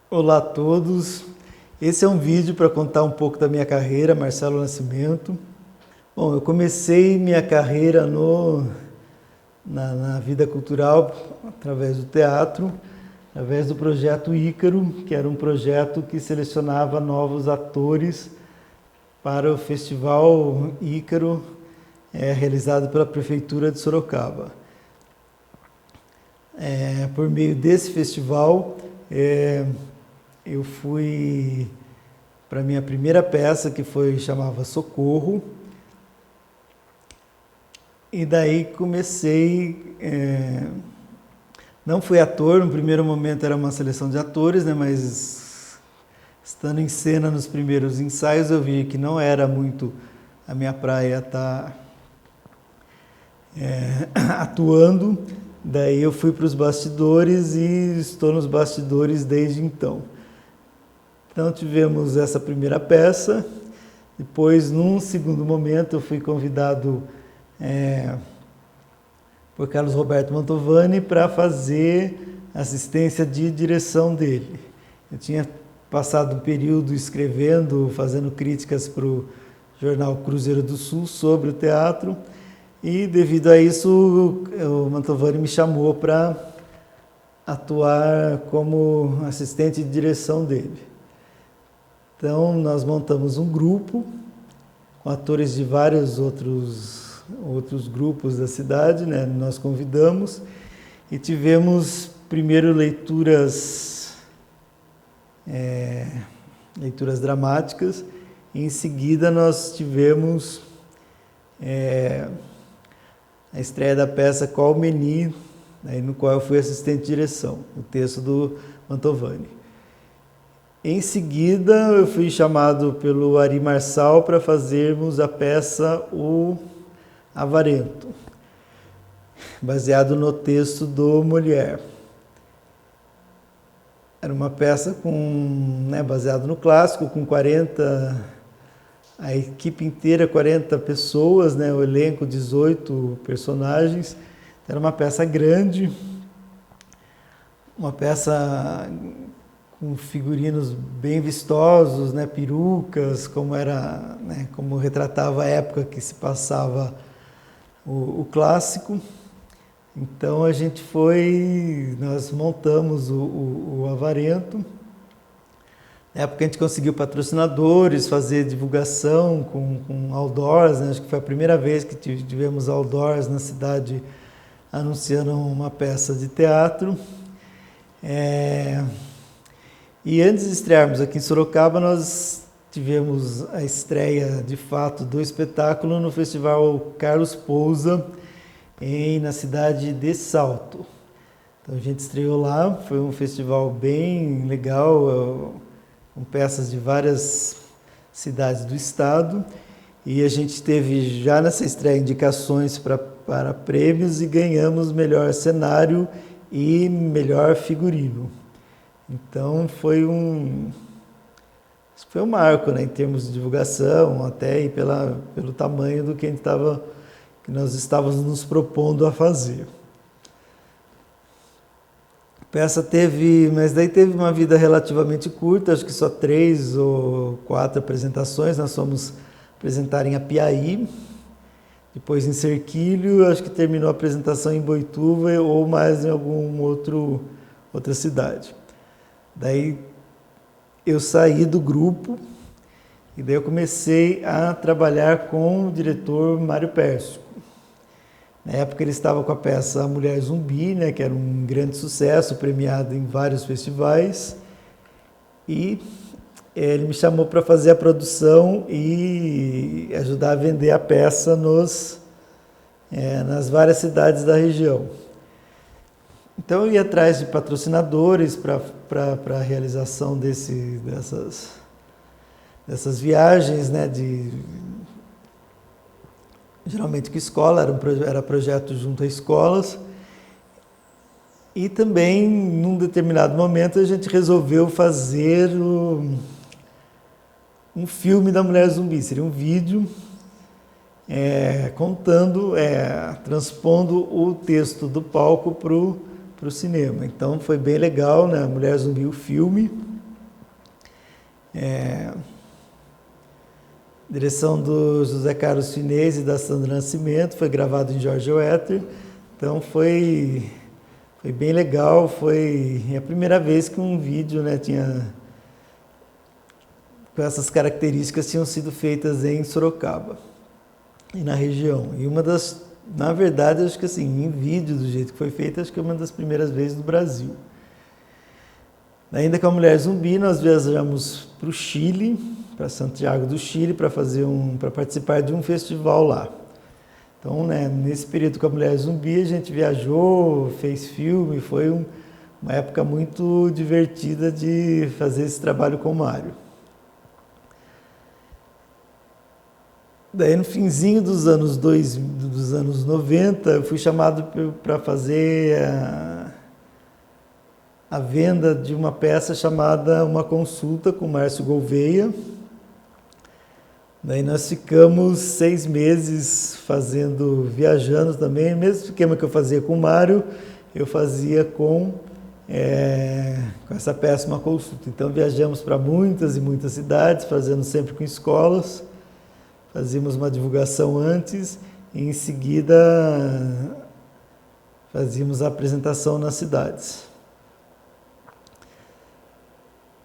Olá a todos, esse é um vídeo para contar um pouco da minha carreira, Marcelo Nascimento. Bom, eu comecei minha carreira na vida cultural através do teatro, através do projeto Ícaro, que era um projeto que selecionava novos atores para o Festival Ícaro, realizado pela Prefeitura de Sorocaba. Por meio desse festival, eu fui para a minha primeira peça, que chamava Socorro, e daí comecei, não fui ator, no primeiro momento era uma seleção de atores, né, mas estando em cena nos primeiros ensaios eu vi que não era muito a minha praia estar atuando, daí eu fui para os bastidores e estou nos bastidores desde então. Então tivemos essa primeira peça, depois num segundo momento eu fui convidado por Carlos Roberto Mantovani para fazer assistência de direção dele. Eu tinha passado um período escrevendo, fazendo críticas para o jornal Cruzeiro do Sul sobre o teatro e devido a isso o Mantovani me chamou para atuar como assistente de direção dele. Então, nós montamos um grupo com atores de vários outros grupos da cidade, né? Nós convidamos e tivemos primeiro leituras dramáticas, e em seguida nós tivemos a estreia da peça Qual o Meni, no qual eu fui assistente de direção, o texto do Mantovani. Em seguida, eu fui chamado pelo Ari Marçal para fazermos a peça O Avarento, baseado no texto do Molière. Era uma peça baseada no clássico, com 40, a equipe inteira, 40 pessoas, né, o elenco, 18 personagens. Era uma peça grande, uma peça com figurinos bem vistosos, né, perucas, como retratava a época que se passava o clássico. Então nós montamos o Avarento. Na época a gente conseguiu patrocinadores, fazer divulgação com outdoors, né? Acho que foi a primeira vez que tivemos outdoors na cidade anunciando uma peça de teatro. E antes de estrearmos aqui em Sorocaba, nós tivemos a estreia, de fato, do espetáculo no Festival Carlos Pousa, na cidade de Salto. Então a gente estreou lá, foi um festival bem legal, com peças de várias cidades do estado, e a gente teve já nessa estreia indicações para prêmios e ganhamos melhor cenário e melhor figurino. Então foi um marco, né, em termos de divulgação, até pelo tamanho do que nós estávamos nos propondo a fazer. A peça teve uma vida relativamente curta, acho que só 3 ou 4 apresentações. Nós fomos apresentar em Apiaí, depois em Serquilho, acho que terminou a apresentação em Boituva ou mais em outra cidade. Daí eu saí do grupo e daí eu comecei a trabalhar com o diretor Mário Pérsico. Na época ele estava com a peça A Mulher Zumbi, né, que era um grande sucesso, premiado em vários festivais, e ele me chamou para fazer a produção e ajudar a vender a peça nas várias cidades da região. Então eu ia atrás de patrocinadores para a realização dessas viagens, né, geralmente com escola, era projeto junto a escolas. E também, num determinado momento, a gente resolveu fazer um filme da Mulher Zumbi. Seria um vídeo transpondo o texto do palco o cinema. Então foi bem legal, né? Mulher Zumbi, o filme. Direção do José Carlos Finez e da Sandra Nascimento, foi gravado em Georgia Wetter. Então foi bem legal, foi a primeira vez que um vídeo, né, com essas características tinham sido feitas em Sorocaba e na região. E na verdade, acho que assim, em vídeo do jeito que foi feito, acho que é uma das primeiras vezes no Brasil. Ainda com a Mulher Zumbi, nós viajamos para o Chile, para Santiago do Chile, para participar de um festival lá. Então, né, nesse período com a Mulher Zumbi, a gente viajou, fez filme, foi uma época muito divertida de fazer esse trabalho com o Mário. Daí, no finzinho dos anos 90, eu fui chamado para fazer a venda de uma peça chamada Uma Consulta, com Márcio Gouveia. Daí nós ficamos 6 meses viajando também, o mesmo esquema que eu fazia com o Mário, eu fazia com essa peça Uma Consulta. Então viajamos para muitas e muitas cidades, fazendo sempre com escolas, fazíamos uma divulgação antes e em seguida fazíamos a apresentação nas cidades.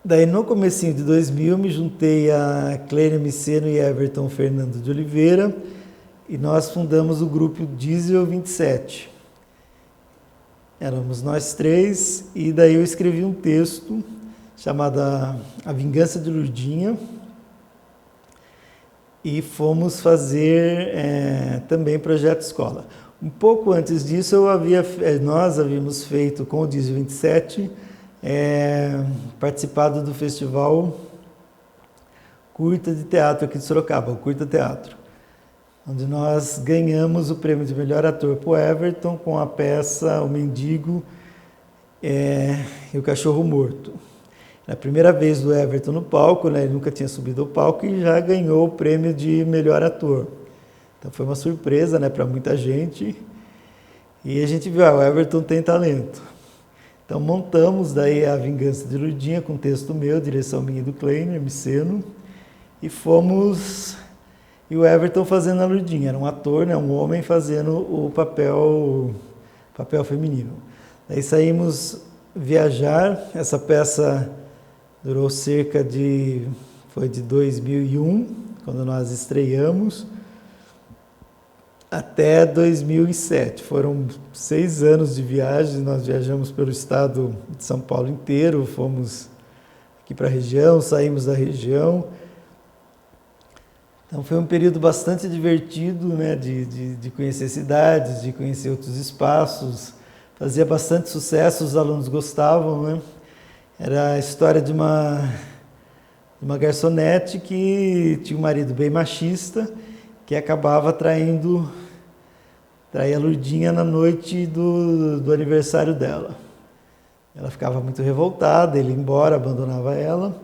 Daí, no comecinho de 2000, me juntei a Clênia Miceno e Everton Fernando de Oliveira e nós fundamos o grupo Diesel 27. Éramos nós 3 e daí eu escrevi um texto chamado A Vingança de Lurdinha e fomos fazer também projeto escola. Um pouco antes disso, nós havíamos feito com o Diesel 27 participado do festival Curta de Teatro aqui de Sorocaba, o Curta Teatro, onde nós ganhamos o prêmio de melhor ator para o Everton com a peça O Mendigo e o Cachorro Morto. É a primeira vez do Everton no palco, né? Ele nunca tinha subido ao palco e já ganhou o prêmio de melhor ator. Então foi uma surpresa, né, para muita gente. E a gente viu, o Everton tem talento. Então montamos daí A Vingança de Lurdinha com texto meu, direção minha e do Kleiner Miceno, e o Everton fazendo a Lurdinha, era um ator, né, um homem fazendo o papel feminino. Daí saímos viajar, essa peça durou foi de 2001, quando nós estreamos, até 2007. Foram 6 anos de viagem, nós viajamos pelo estado de São Paulo inteiro, fomos aqui para a região, saímos da região. Então foi um período bastante divertido, né, de conhecer cidades, de conhecer outros espaços, fazia bastante sucesso, os alunos gostavam, né? Era a história de uma garçonete que tinha um marido bem machista, que acabava traía a Lurdinha na noite do aniversário dela. Ela ficava muito revoltada, ele ia embora, abandonava ela,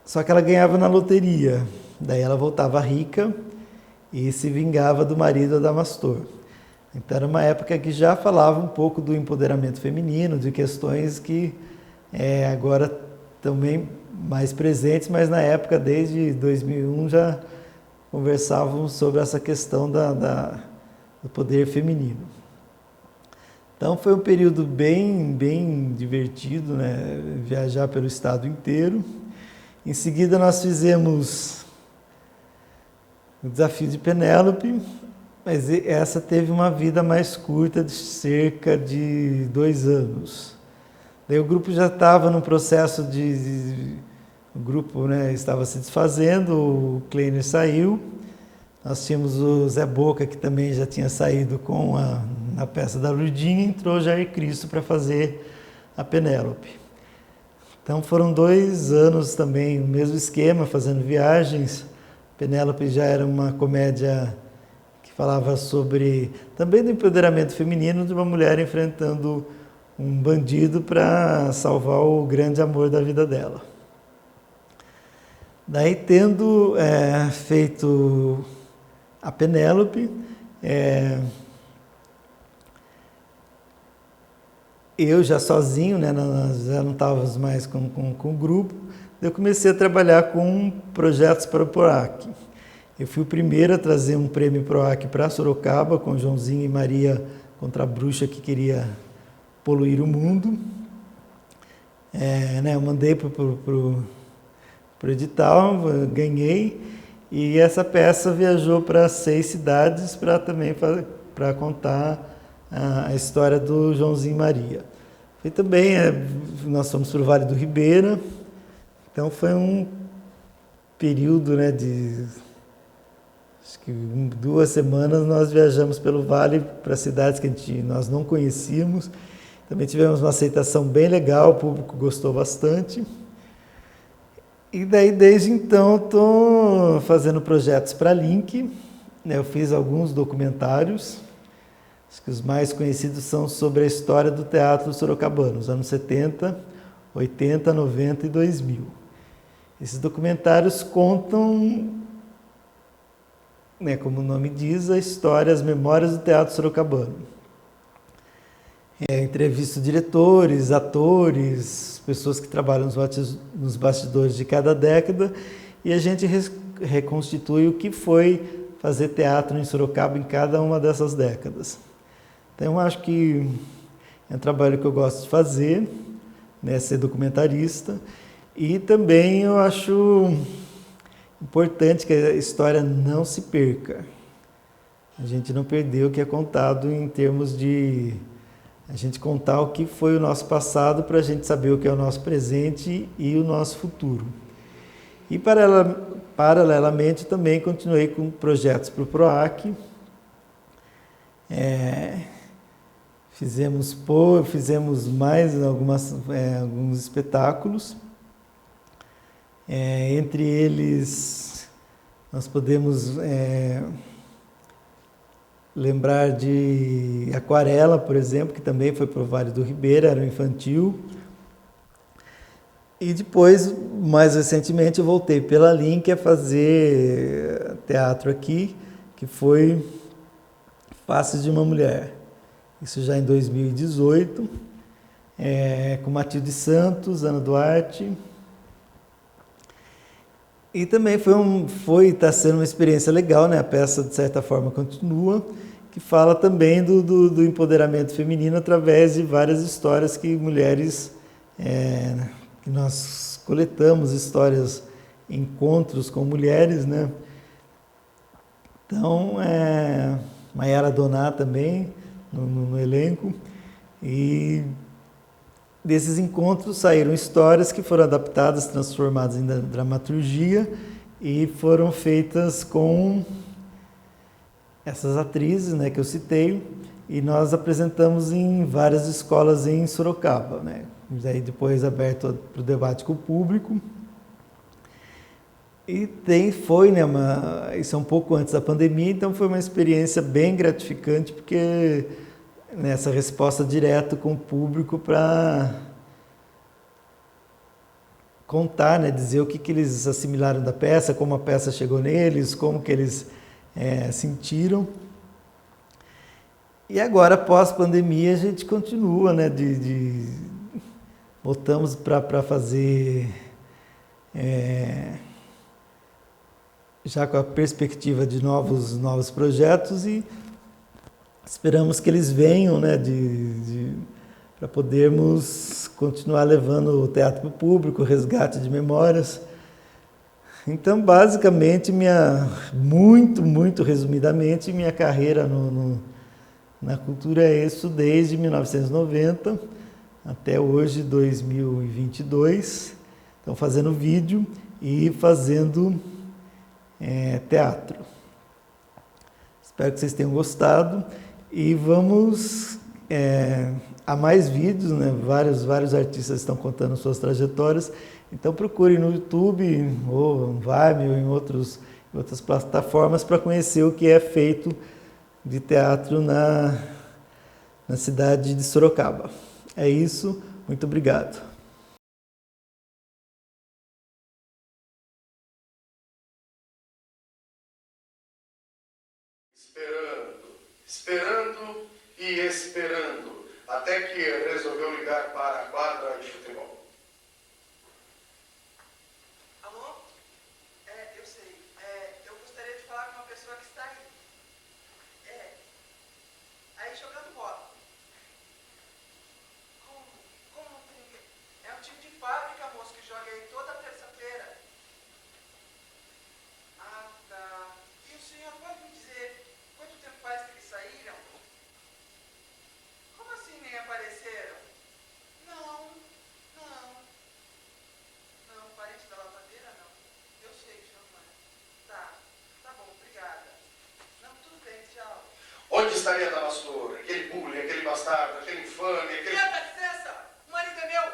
só que ela ganhava na loteria, daí ela voltava rica e se vingava do marido Adamastor. Então era uma época que já falava um pouco do empoderamento feminino, de questões que agora também mais presentes, mas na época, desde 2001, já conversavam sobre essa questão do poder feminino. Então foi um período bem, bem divertido, né? Viajar pelo estado inteiro. Em seguida nós fizemos o Desafio de Penélope, mas essa teve uma vida mais curta, de cerca de 2 anos. Daí o grupo já estava no processo o grupo, né, estava se desfazendo, o Kleiner saiu, nós tínhamos o Zé Boca, que também já tinha saído com a peça da Lurdinha, entrou Jair Cristo para fazer a Penélope. Então foram 2 anos também, o mesmo esquema, fazendo viagens. Penélope já era uma comédia que falava também do empoderamento feminino de uma mulher enfrentando um bandido para salvar o grande amor da vida dela. Daí, tendo feito a Penélope, eu já sozinho, né, nós já não estávamos mais com o grupo, eu comecei a trabalhar com projetos para o PROAC. Eu fui o primeiro a trazer um prêmio PROAC para Sorocaba, com Joãozinho e Maria contra a bruxa que queria poluir o mundo. Eu mandei para o edital, ganhei, e essa peça viajou para 6 cidades para contar a história do Joãozinho e Maria. Foi também, nós fomos para o Vale do Ribeira, então foi um período, né, de acho que 2 semanas nós viajamos pelo Vale para cidades que nós não conhecíamos. Também tivemos uma aceitação bem legal, o público gostou bastante. E daí, desde então, estou fazendo projetos para Link. Eu fiz alguns documentários. Acho que os mais conhecidos são sobre a história do teatro sorocabano, nos anos 70, 80, 90 e 2000. Esses documentários contam, como o nome diz, a história, as memórias do teatro sorocabano. Entrevisto diretores, atores, pessoas que trabalham nos bastidores de cada década, e a gente reconstitui o que foi fazer teatro em Sorocaba em cada uma dessas décadas. Então, eu acho que é um trabalho que eu gosto de fazer, ser documentarista, e também eu acho importante que a história não se perca. A gente não perdeu o que é contado em termos de a gente contar o que foi o nosso passado para a gente saber o que é o nosso presente e o nosso futuro. E paralelamente também continuei com projetos para o PROAC. Fizemos mais alguns espetáculos. Entre eles, nós podemos lembrar de Aquarela, por exemplo, que também foi para o Vale do Ribeira, era um infantil. E depois, mais recentemente, eu voltei pela Link a fazer teatro aqui, que foi Faces de uma Mulher. Isso já em 2018, com Matilde Santos, Ana Duarte. E também está sendo uma experiência legal, né? A peça, de certa forma, continua, que fala também do empoderamento feminino através de várias histórias que mulheres, que nós coletamos histórias, encontros com mulheres, né? Então, Maiara Doná também no elenco, e desses encontros saíram histórias que foram adaptadas, transformadas em dramaturgia e foram feitas com essas atrizes, né, que eu citei, e nós apresentamos em várias escolas em Sorocaba, né? Daí depois aberto para o debate com o público. E foi, né, isso é um pouco antes da pandemia, então foi uma experiência bem gratificante, porque nessa resposta direta com o público para contar, né, dizer o que eles assimilaram da peça, como a peça chegou neles, como que eles sentiram. E agora, pós-pandemia, a gente continua, né, voltamos para fazer, já com a perspectiva de novos projetos, e esperamos que eles venham, né, para podermos continuar levando o teatro para o público, o resgate de memórias. Então, basicamente, muito resumidamente, minha carreira na cultura é isso desde 1990 até hoje, 2022. Então, fazendo vídeo e fazendo teatro. Espero que vocês tenham gostado. E vamos a mais vídeos, né? Vários artistas estão contando suas trajetórias. Então procure no YouTube, ou no Vimeo, ou em outras plataformas, para conhecer o que é feito de teatro na cidade de Sorocaba. É isso, muito obrigado. Esperando e esperando, até que resolveu ligar para a quadra de futebol. Alô? Eu sei. Eu gostaria de falar com uma pessoa que está aí. Aí jogando bola. Como não tem... É um time de fábrica, moço, que joga aí toda terça-feira. Ah, tá. E o senhor pode me dizer quanto tempo faz que eles saíram? Como assim nem apareceram? Não, não. Não, parente da lavadeira, não. Eu sei que o senhor não é. Tá bom, obrigada. Não, tudo bem, tchau. Onde estaria da pastor? Aquele bullying, aquele bastardo, aquele infame, aquele... Dá licença! O marido é meu!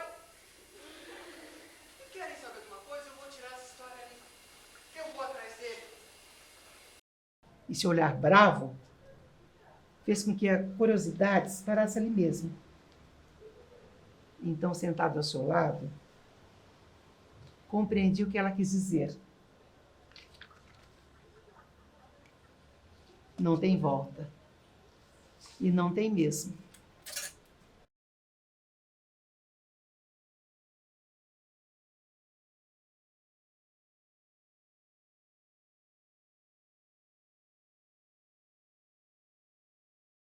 E querem saber de uma coisa? Eu vou tirar essa história ali. Eu vou atrás dele. Esse olhar bravo fez com que a curiosidade se parasse ali mesmo. Então, sentado ao seu lado, compreendi o que ela quis dizer. Não tem volta. E não tem mesmo.